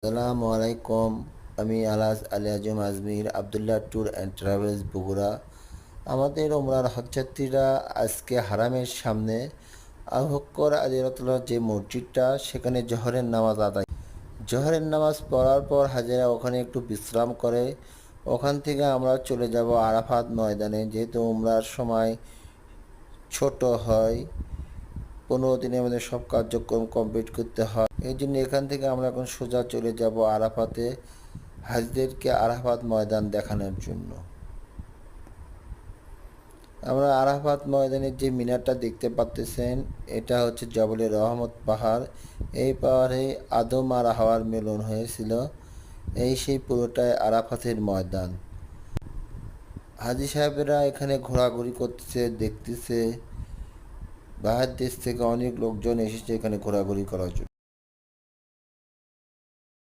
আসসালামু আলাইকুম। আমি Alas Ali Azam Azmir, Abdullah tour and travels Bogura. আমাদের ওমরার হজযাত্রীরা আজকে হারামের সামনে আবু বকর রাদিয়াল্লাহু যে মসজিদটা, সেখানে জোহরের নামাজ আদায়। জোহরের নামাজ পড়ার পর হাজেরা ওখানে একটু বিশ্রাম করে। ওখান থেকে আমরা চলে যাব আরাফাত ময়দানে, যেহেতু ওমরার সময় ছোট হয়, 15 দিনের মধ্যে সব কার্যক্রম কমপ্লিট করতে হয়। এই জন্য এখান থেকে আমরা এখন সোজা চলে যাব আরাফাতে, হাজদেরকে আরাফাত ময়দান দেখানোর জন্য। আমরা আরাফাত ময়দানের যে মিনারটা দেখতে পাচ্তেছেন, এটা হচ্ছে জবলে রহমত পাহাড়। এই পাহাড়ে আদম আর হাওয়ার মিলন হয়েছিল। এই সেই পুরোটাই আরাফাতের ময়দান। হাজি সাহেবেরা এখানে ঘোরাঘুরি করতেছে, দেখতেছে। বাহির দেশ থেকে অনেক লোকজন এসেছে এখানে ঘোরাঘুরি করার জন্য।